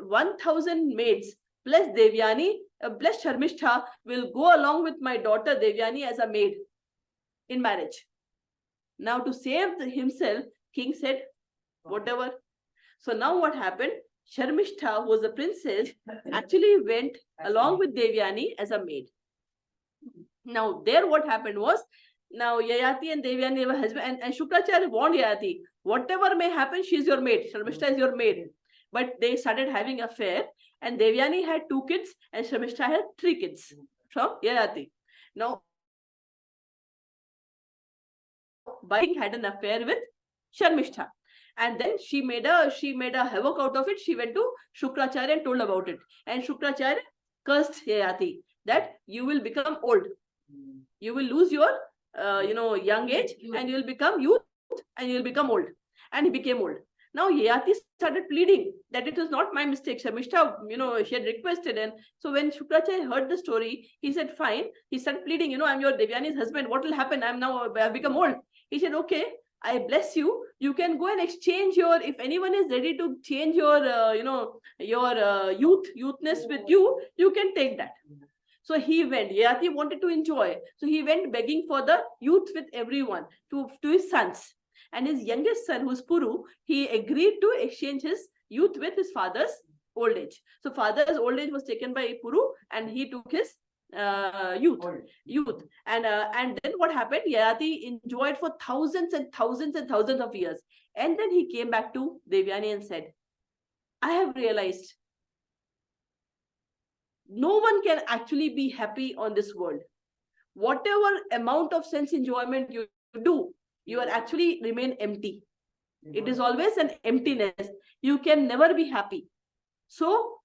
1,000 maids plus Devyani plus Sharmishta will go along with my daughter Devyani as a maid in marriage. Now to save himself, king said, whatever. So now what happened? Sharmishta, who was a princess, actually went along with Devyani as a maid. Now there what happened was, now Yayati and Devyani were husband, and Shukracharya warned Yayati, whatever may happen, she is your maid. Sharmishta is your maid. But they started having an affair, And Devyani had 2 kids and Sharmishta had 3 kids from Yayati. Now, Bhai had an affair with Sharmishta. And then she made a havoc out of it. She went to Shukracharya and told about it. And Shukracharya cursed Yayati that you will become old. You will lose your young age and you will become youth and you will become old. And he became old. Now Yayati started pleading that it was not my mistake. Sharmishta, she had requested. And so when Shukracharya heard the story, he said, fine. He started pleading, I'm your Devyani's husband. What will happen? I've become old. He said, okay, I bless you. You can go and exchange if anyone is ready to change your youthness with you, you can take that. So he went. Yayati wanted to enjoy. So he went begging for the youth with everyone to his sons. And his youngest son, who's Puru, he agreed to exchange his youth with his father's old age. So father's old age was taken by Puru and he took his youth. And then what happened? Yayati enjoyed for thousands and thousands and thousands of years. And then he came back to Devyani and said, I have realized no one can actually be happy on this world. Whatever amount of sense enjoyment you do, you will actually remain empty. It is always an emptiness. You can never be happy. So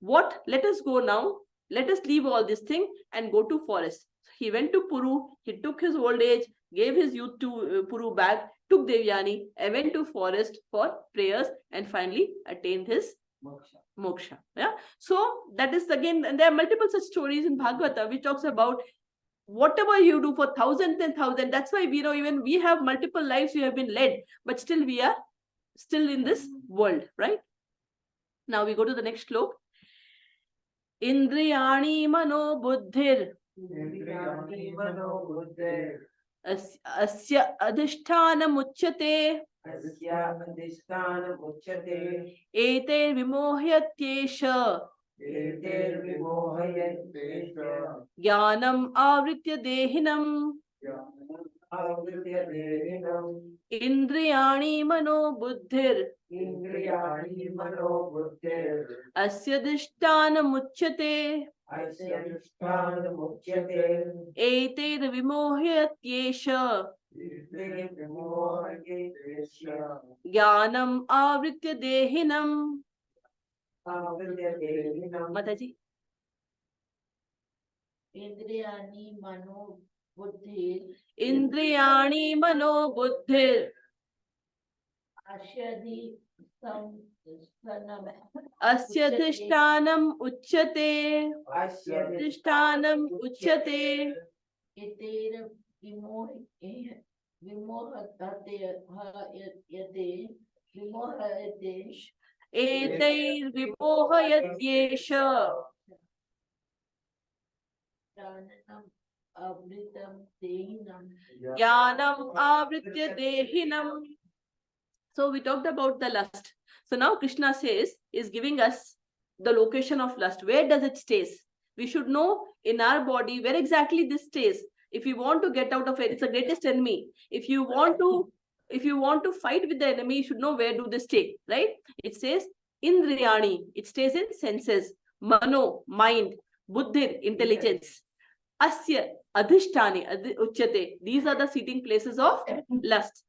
let us go now. Let us leave all this thing and go to forest. He went to Puru. He took his old age, gave his youth to Puru back, took Devyani, and went to forest for prayers and finally attained his moksha. Yeah. So that is again, and there are multiple such stories in Bhagavata which talks about whatever you do for thousands and thousands. That's why even we have multiple lives we have been led, but still we are still in this world, right? Now we go to the next slok. Indriyani mano buddhir asya adhishthanam uchyate ete vimohyatyesha Jnanam avritya dehinam Indriyani mano buddhir asya adhishthanam uchyate ete vimohyatyesha Jnanam avritya dehinam. Mataji. Indriyani mano buddhi. Indriyani mano buddhir. Ashadi sanam. Asya adhishthanam uchyate. Adhishthanam uchyate. Itera vimohatate Eteir vimohayatyesha. Jnanam avritam dehinam. Jnanam avritya dehinam. So we talked about the lust. So now Krishna is giving us the location of lust. Where does it stays? We should know in our body where exactly this stays. If you want to get out of it, it's the greatest enemy. If you want to fight with the enemy, you should know where do they stay, right? It says Indriyani. It stays in senses. Mano, mind. Buddhir, intelligence. Asya, adhishtani, uchyate. These are the seating places of lust.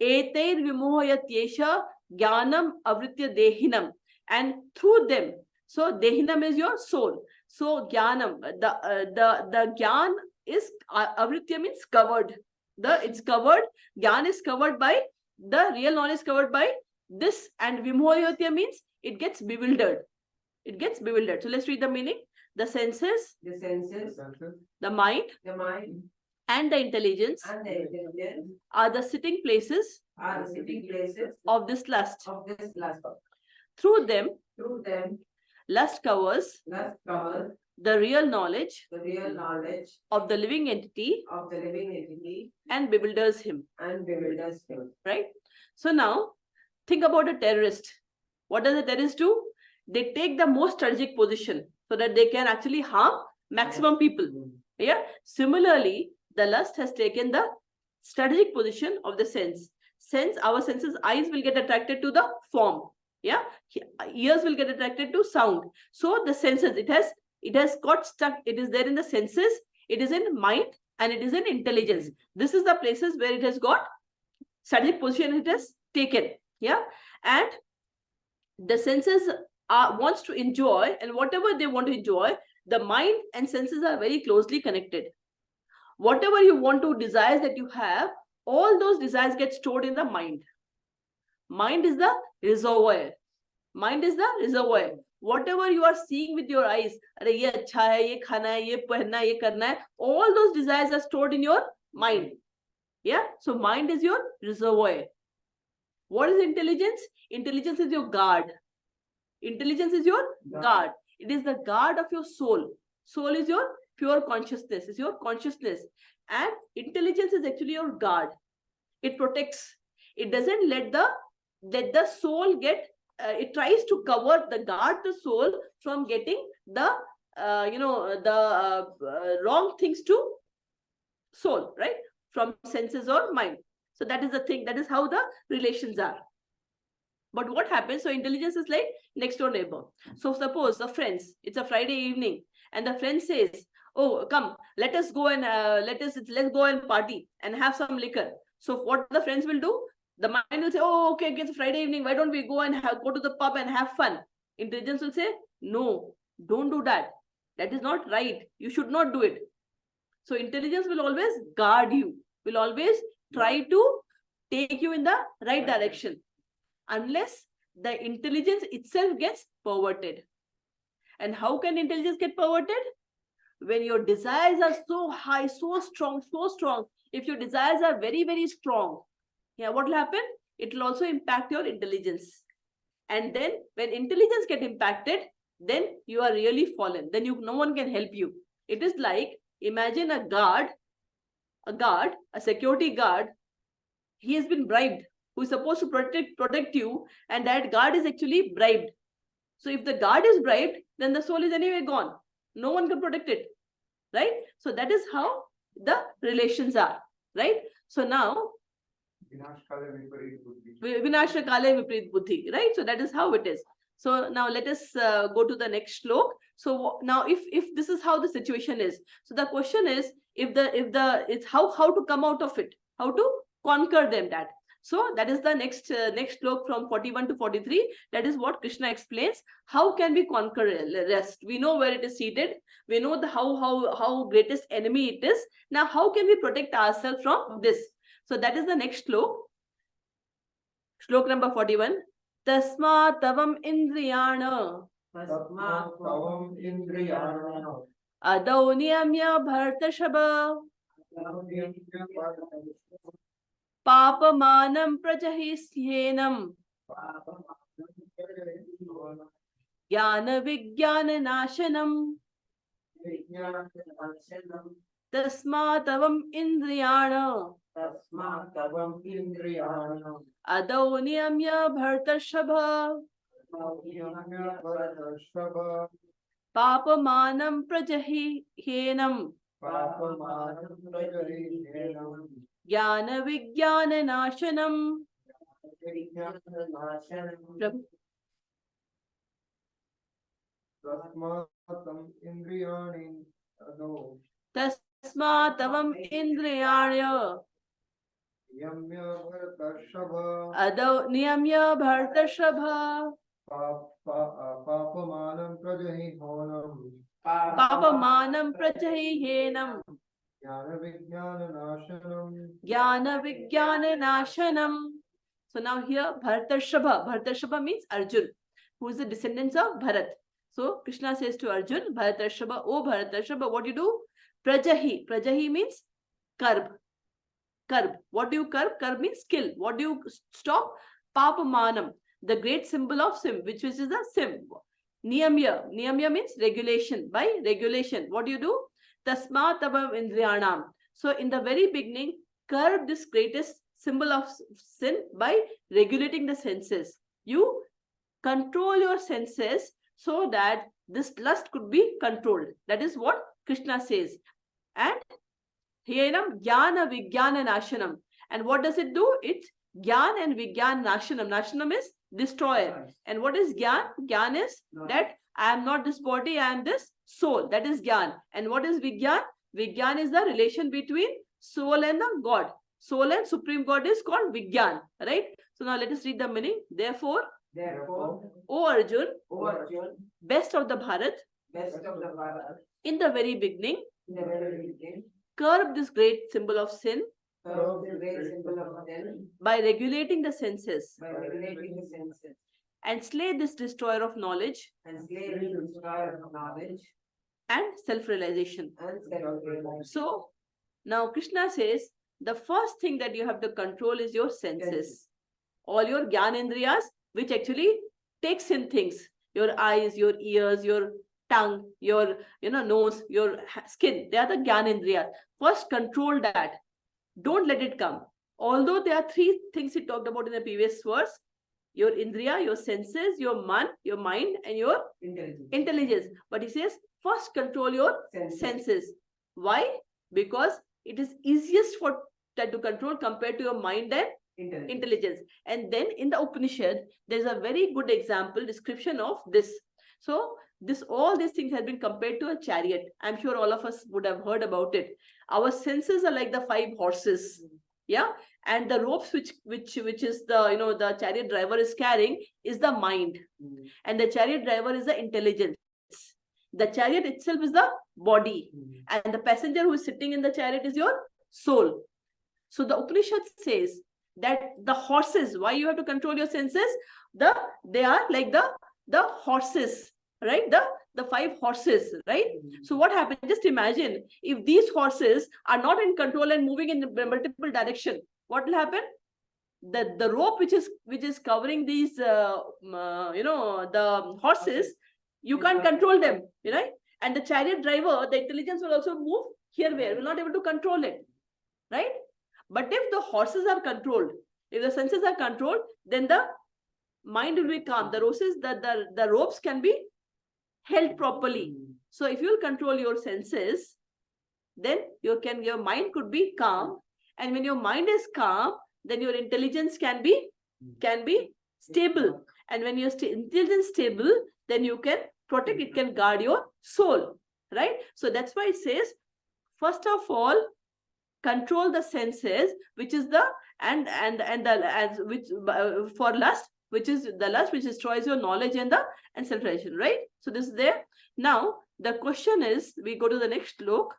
Eteir vimohayatyesha jnanam avritya dehinam. And through them, so dehinam is your soul. So jnanam, the jnana is avritya means covered. It's covered. Jnana is covered by the real knowledge is covered by this, and vimohayatya means it gets bewildered. It gets bewildered. So let's read the meaning. The senses, the mind, and the intelligence are the sitting places of this lust. Through them, lust covers the real knowledge of the living entity and bewilders him. Right? So now, think about a terrorist. What does a terrorist do? They take the most strategic position so that they can actually harm maximum people. Yeah. Similarly, the lust has taken the strategic position of the sense. Our senses, eyes will get attracted to the form. Yeah, ears will get attracted to sound. So the senses, it has got stuck. It is there in the senses, it is in mind, and it is in intelligence. This is the places where it has got strategic position, it has taken. Yeah, and the senses wants to enjoy, and whatever they want to enjoy, the mind and senses are very closely connected. Whatever you want to, desires that you have, all those desires get stored in the mind. Mind is the reservoir. Mind is the reservoir. Whatever you are seeing with your eyes, अरे ये अच्छा है, ये खाना है, ये पहनना है, ये करना है, all those desires are stored in your mind. Yeah, so mind is your reservoir. What is intelligence? Intelligence is your guard. Intelligence is your guard. It is the guard of your soul. Soul is your pure consciousness, is your consciousness. And intelligence is actually your guard. It protects. It doesn't let the soul get, it tries to cover, the guard the soul from getting the, wrong things to soul, right? From senses or mind. So that is the thing. That is how the relations are. But what happens? So intelligence is like next door neighbor. So suppose the friends, it's a Friday evening, and the friend says, "Oh, come, let us go and let's go and party and have some liquor." So what the friends will do? The mind will say, "Oh, okay, it's a Friday evening. Why don't we go and go to the pub and have fun?" Intelligence will say, "No, don't do that. That is not right. You should not do it." So intelligence will always guard you, will always try to take you in the right direction, unless the intelligence itself gets perverted. And how can intelligence get perverted? When your desires are so high, so strong, so strong. If your desires are very, very strong, yeah, what will happen? It will also impact your intelligence. And then when intelligence get impacted, then you are really fallen. Then no one can help you. It is like, imagine a security guard. He has been bribed, who is supposed to protect you, and that guard is actually bribed. So if the guard is bribed, then the soul is anyway gone. No one can protect it, right? So that is how the relations are, right? So now, Vinasha Kale Viparit Buddhi, right? So that is how it is. So now let us go to the next slok. So now if this is how the situation is, so the question is, it's how to come out of it, how to conquer them, that. So that is the next slok from 41 to 43. That is what Krishna explains. How can we conquer rest? We know where it is seated. We know the how greatest enemy it is. Now how can we protect ourselves from this? So that is the next slok. Slok number 41. Tasma tavam indriyana adau niyamya bhartashaba papamanam prajahisyenam jnana vijnana nashanam tasma tavam indriyana adau niyamya bhartashaba papamanam prajahisyenam jnana vijnana nashanam. Tasma tavam indriyana adau niyamya bhartashaba papamanam prajahisyenam jnana vijnana nashanam. So now here Bhartashaba means Arjun, who is the descendants of Bharat. So Krishna says to Arjun, Bharatashaba, oh Bharatashaba, what do you do? Prajahi means curb. What do you curb? Curb means kill. What do you stop? Papamanam, the great symbol of sim, which is the sim. Niyamya means regulation. By regulation, what do you do? Tasma tavam indriyanam. So in the very beginning, curb this greatest symbol of sin by regulating the senses. You control your senses so that this lust could be controlled. That is what Krishna says. And Hyenam jnana vijnana nashanam. And what does it do? It's jnana and vijnana nashanam. Nashanam is destroyer. And what is Gyan? Gyan is that I am not this body, I am this soul. That is Gyan. And what is Vigyan? Vigyan is the relation between soul and the God. Soul and Supreme God is called Vigyan, right? So now let us read the meaning. Therefore, O Arjun, best of the Bharat, in the very beginning, curb this great symbol of sin by regulating the senses and slay this destroyer of knowledge and self-realization. So now Krishna says the first thing that you have to control is your senses. All your Gyanendriyas, which actually takes in things. Your eyes, your ears, your tongue, your nose, your skin. They are the Gyanendriyas. First control that. Don't let it come. Although there are three things he talked about in the previous verse. Your Indriya, your senses, your mind, and your intelligence. But he says, first control your senses. Why? Because it is easiest for that to control compared to your mind and intelligence. And then in the Upanishad, there is a very good example, description of this. So all these things have been compared to a chariot. I'm sure all of us would have heard about it. Our senses are like the 5 horses. Yeah. And the ropes which is the the chariot driver is carrying is the mind. And the chariot driver is the intelligence. The chariot itself is the body. And the passenger who is sitting in the chariot is your soul. So the Upanishad says that the horses, why you have to control your senses? They are like the horses, right? The 5 horses, right? So what happens? Just imagine if these horses are not in control and moving in multiple direction, what will happen? The rope which is covering these the horses, you can't control them, right? And the chariot driver, the intelligence will also move here where will not able to control it, right? But if the horses are controlled, if the senses are controlled, then the mind will be calm. The ropes can be held properly. So if you will control your senses, then your mind could be calm. And when your mind is calm, then your intelligence can be stable. And when your intelligence stable, then you can protect, it can guard your soul, right? So that's why it says, first of all, control the senses, which is the for lust, which is the lust which destroys your knowledge and self-realization, right? So this is there. Now the question is, we go to the next shlok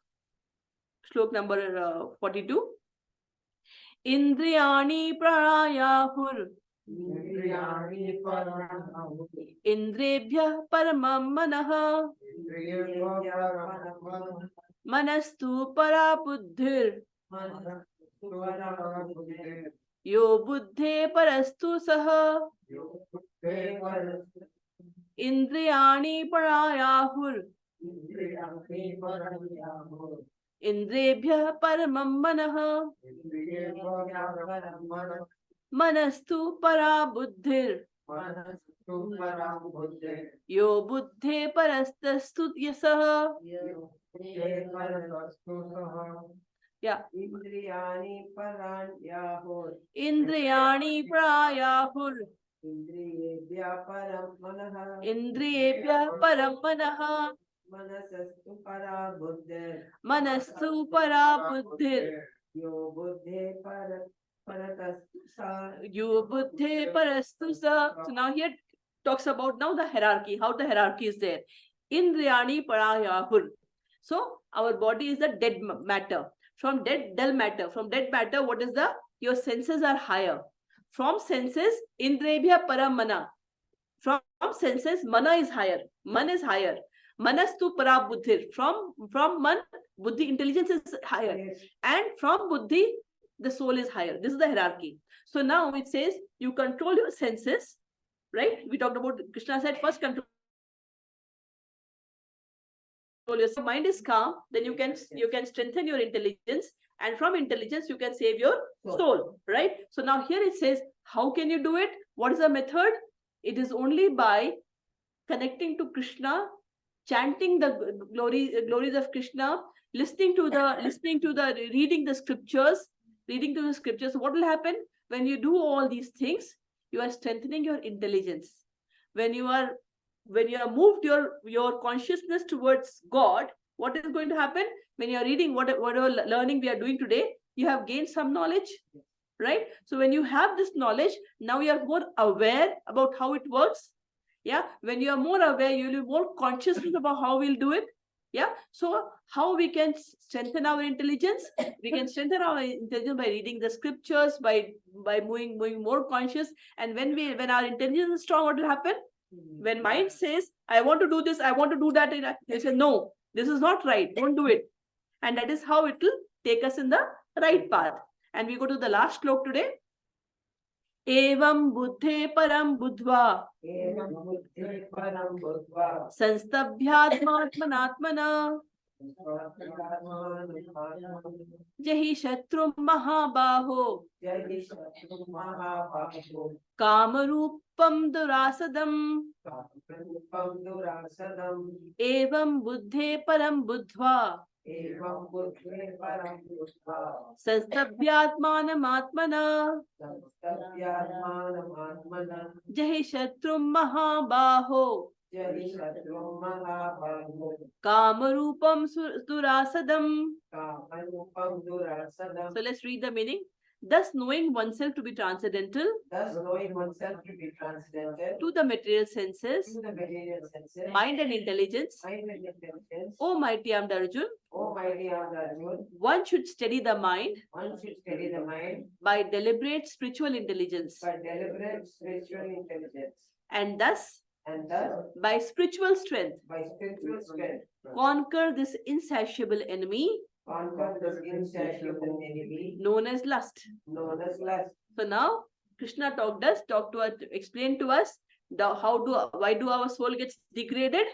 number 42. Indriyani prayahur Indrebhyah paramam manah Manastu para buddhir Yo buddhe parastu saha Indriyani parayahur Indrebhyah paramam manah Manastu para buddhir Yo buddhe parastastu yasaha. Yeah. Indriyani paranyahur. Indriyani prayahur. Indriyebhya param manah. Indriyebhya param manah. Manasastu para buddhir. Manastu para buddhir. Yo buddhe paratastu sa. Yo buddhe parastu sa. So now here talks about now the hierarchy, how the hierarchy is there. Indriyani parayahur. So our body is the dead matter. From dull matter. From dead matter, what is your senses are higher. From senses, Indrebhya paramana. From senses, mana is higher. Man is higher. Manastu para buddhir. From man, buddhi, intelligence is higher. Yes. And from buddhi, the soul is higher. This is the hierarchy. So now it says you control your senses, right? We talked about, Krishna said first control your mind is calm, then you can strengthen your intelligence, and from intelligence you can save your soul, right? So now here it says, how can you do it? What is the method? It is only by connecting to Krishna, chanting the glories of Krishna, reading the scriptures. What will happen when you do all these things? you are strengthening your intelligence. When you are moved your consciousness towards God, what is going to happen? When you are reading whatever learning we are doing today, you have gained some knowledge, right? So when you have this knowledge, now you are more aware about how it works. Yeah, when you are more aware, you will be more conscious about how we'll do it. Yeah, so how we can strengthen our intelligence? We can strengthen our intelligence by reading the scriptures, by moving more conscious. And when our intelligence is strong, what will happen? When mind says, I want to do this, I want to do that, they say, no, this is not right, don't do it. And that is how it will take us in the right path. And we go to the last shlok today. Evam buddhe param buddhva एवं बुद्धि परं बुद्ध्वा संस्तभ्यात्मात्मनात्मना जहि शत्रु महाबाहो जय शत्रु महाबाहो कामरूपम दुरासदम रूपं दुरासदम् एवं बुद्धे परम बुद्ध्वा एवं बुद्धे परं बुद्ध्वा संस्तभ्यात्मानमात्मना संस्तभ्यात्मानमात्मना जहि शत्रु महाबाहो जय शत्रु महाबाहो कामरूपम दुरासदम. कामरूपं दुरासदम्. So let's read the meaning. Thus knowing oneself to be transcendental Thus knowing oneself to be transcendental to the material senses, to the material senses, mind and intelligence, mind and intelligence, O mighty Armed Arjun, O mighty Arjun, one should steady the mind one should steady the mind by deliberate spiritual intelligence, by deliberate spiritual intelligence, and thus and thus by spiritual strength by spiritual strength conquer this insatiable enemy conquer the insatiable enemy known as lust. known as lust. So now Krishna explained to us why do our soul gets degraded?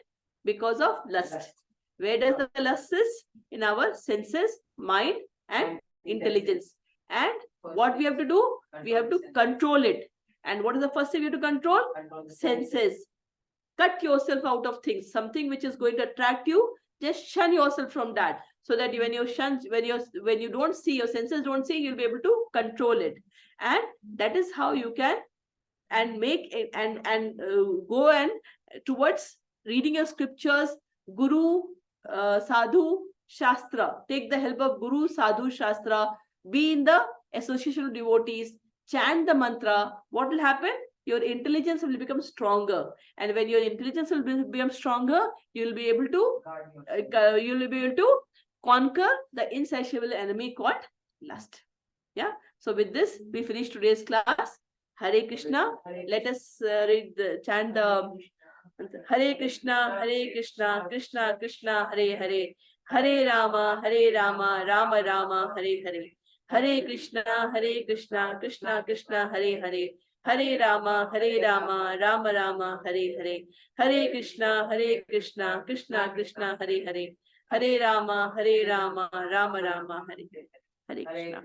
Because of lust. Where does the lust is? In our senses, mind and intelligence. And what we have to do? We have to control it. And what is the first thing we have to control? Senses. Cut yourself out of things. Something which is going to attract you, just shun yourself from that. So that when you don't see, your senses don't see, you'll be able to control it. And that is how you can go and towards reading your scriptures, Guru, Sadhu, Shastra. Take the help of Guru, Sadhu, Shastra. Be in the association of devotees. Chant the mantra. What will happen? Your intelligence will become stronger. And when your intelligence will become stronger, you will be able to conquer the insatiable enemy called lust. Yeah. So with this, we finish today's class. Hare Krishna. Let us chant the Hare Krishna, Krishna Krishna, Hare Hare, Hare Rama, Rama Rama, Hare Hare. Hare Krishna, Krishna Krishna, Hare Hare. Hare Rama, Rama Rama, Hare Hare. Hare Krishna, Krishna Krishna, Hare Hare. Hare Rama, Rama Rama, Hare Hare. Hare Krishna.